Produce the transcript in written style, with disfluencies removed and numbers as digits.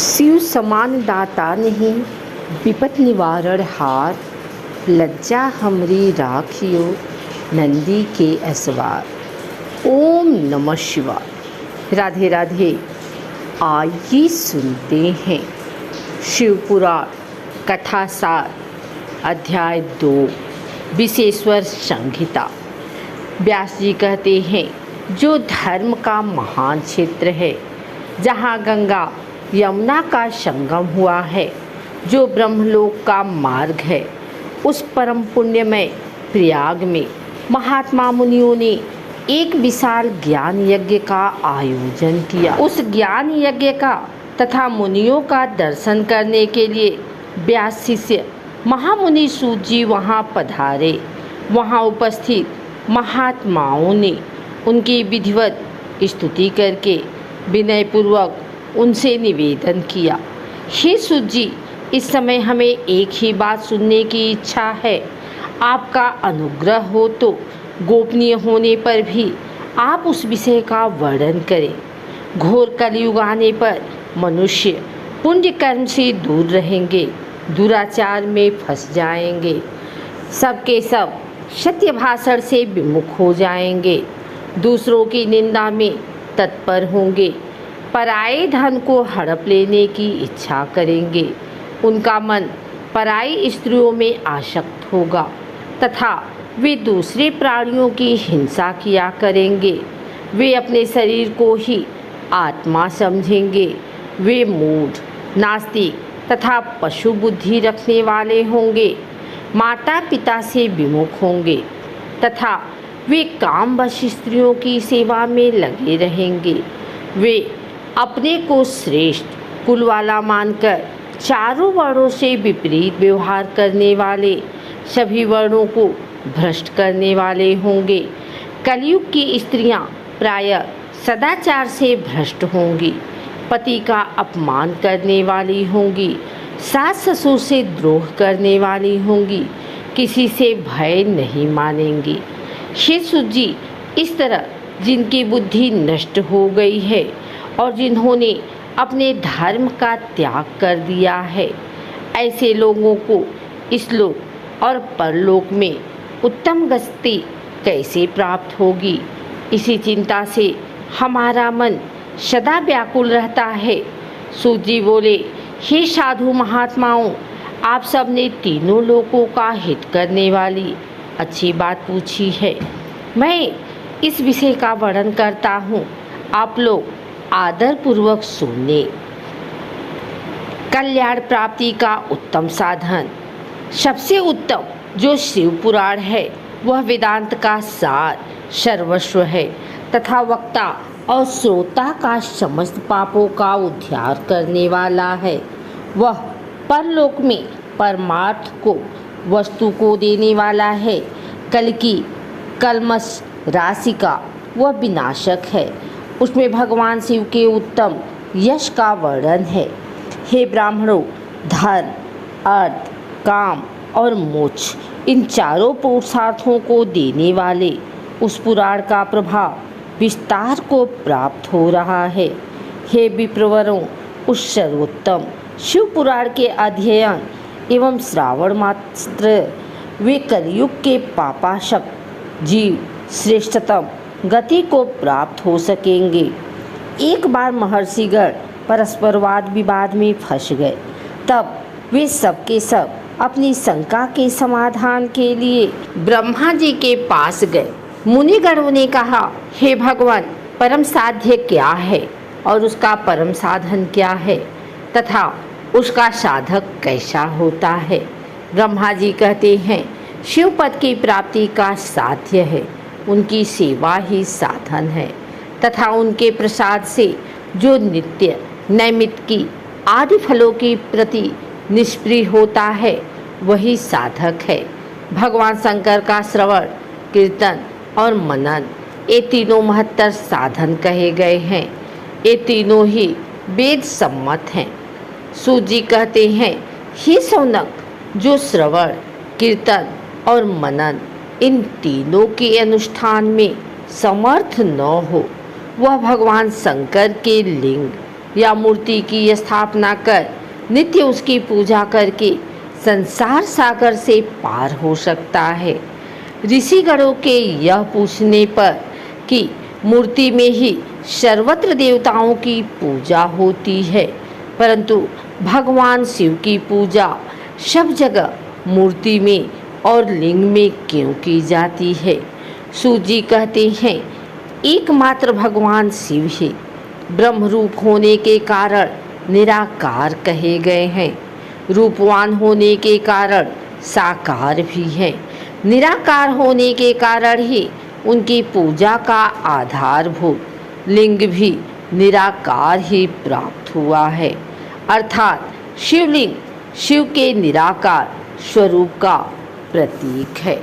शिव समान दाता नहीं विपत निवारण हार, लज्जा हमरी राखियो नंदी के असवार। ओम नमः शिवाय। राधे राधे। आइए सुनते हैं शिव पुराण कथा सार अध्याय 2 विशेश्वर संहिता। व्यास जी कहते हैं, जो धर्म का महान क्षेत्र है, जहाँ गंगा यमुना का संगम हुआ है, जो ब्रह्मलोक का मार्ग है, उस परम पुण्यमय प्रयाग में महात्मा मुनियों ने एक विशाल ज्ञान यज्ञ का आयोजन किया। उस ज्ञान यज्ञ का तथा मुनियों का दर्शन करने के लिए व्यास शिष्य महामुनि सूत जी वहाँ पधारे। वहाँ उपस्थित महात्माओं ने उनकी विधिवत स्तुति करके विनयपूर्वक उनसे निवेदन किया, हे सूत जी, इस समय हमें एक ही बात सुनने की इच्छा है। आपका अनुग्रह हो तो गोपनीय होने पर भी आप उस विषय का वर्णन करें। घोर कलयुग आने पर मनुष्य पुण्य कर्म से दूर रहेंगे, दुराचार में फंस जाएंगे, सबके सब सत्य भाषण से विमुख हो जाएंगे, दूसरों की निंदा में तत्पर होंगे, पराये धन को हड़प लेने की इच्छा करेंगे, उनका मन पराई स्त्रियों में आसक्त होगा तथा वे दूसरे प्राणियों की हिंसा किया करेंगे। वे अपने शरीर को ही आत्मा समझेंगे। वे मूढ़, नास्तिक तथा पशु बुद्धि रखने वाले होंगे, माता पिता से विमुख होंगे तथा वे कामवश स्त्रियों की सेवा में लगे रहेंगे। वे अपने को श्रेष्ठ कुल वाला मानकर चारों वर्णों से विपरीत व्यवहार करने वाले, सभी वर्णों को भ्रष्ट करने वाले होंगे। कलयुग की स्त्रियां प्रायः सदाचार से भ्रष्ट होंगी, पति का अपमान करने वाली होंगी, सास ससुर से द्रोह करने वाली होंगी, किसी से भय नहीं मानेंगी। हे सूत जी, इस तरह जिनकी बुद्धि नष्ट हो गई है और जिन्होंने अपने धर्म का त्याग कर दिया है, ऐसे लोगों को इस लोक और परलोक में उत्तम गति कैसे प्राप्त होगी, इसी चिंता से हमारा मन सदा व्याकुल रहता है। सूत जी बोले, हे साधु महात्माओं, आप सब ने तीनों लोकों का हित करने वाली अच्छी बात पूछी है। मैं इस विषय का वर्णन करता हूँ, आप लोग आदर पूर्वक सुनिए। कल्याण प्राप्ति का उत्तम साधन, सबसे उत्तम जो शिव पुराण है, वह वेदांत का सार सर्वस्व है तथा वक्ता और श्रोता का समस्त पापों का उद्धार करने वाला है। वह परलोक में परमार्थ को वस्तु को देने वाला है। कल की कलमश राशि का वह विनाशक है। उसमें भगवान शिव के उत्तम यश का वर्णन है। हे ब्राह्मणों, धन, अर्थ, काम और मोक्ष, इन चारों पुरुषार्थों को देने वाले उस पुराण का प्रभाव विस्तार को प्राप्त हो रहा है। हे विप्रवरों, उस सर्वोत्तम शिव पुराण के अध्ययन एवं श्रावण मात्र वे कलयुग के पापासक्त जीव श्रेष्ठतम गति को प्राप्त हो सकेंगे। एक बार महर्षिगण परस्पर वाद विवाद में फंस गए, तब वे सब के सब अपनी शंका के समाधान के लिए ब्रह्मा जी के पास गए। मुनिगणों ने कहा, हे भगवान, परम साध्य क्या है और उसका परम साधन क्या है तथा उसका साधक कैसा होता है। ब्रह्मा जी कहते हैं, शिव पद की प्राप्ति का साध्य है, उनकी सेवा ही साधन है तथा उनके प्रसाद से जो नित्य नैमित्तिकी आदि फलों के प्रति निष्प्रिय होता है, वही साधक है। भगवान शंकर का श्रवण, कीर्तन और मनन, ये तीनों महत्तर साधन कहे गए हैं। ये तीनों ही वेद सम्मत हैं। सूत जी कहते हैं, हे सौनक, जो श्रवण, कीर्तन और मनन इन तीनों के अनुष्ठान में समर्थ न हो, वह भगवान शंकर के लिंग या मूर्ति की स्थापना कर नित्य उसकी पूजा करके संसार सागर से पार हो सकता है। ऋषिगणों के यह पूछने पर कि मूर्ति में ही सर्वत्र देवताओं की पूजा होती है, परंतु भगवान शिव की पूजा सब जगह मूर्ति में और लिंग में क्यों की जाती है? सूत जी कहते हैं, एकमात्र भगवान शिव ही ब्रह्म रूप होने के कारण निराकार कहे गए हैं। रूपवान होने के कारण साकार भी हैं। निराकार होने के कारण ही उनकी पूजा का आधारभूत लिंग भी निराकार ही प्राप्त हुआ है, अर्थात शिवलिंग शिव के निराकार स्वरूप का प्रतीक है।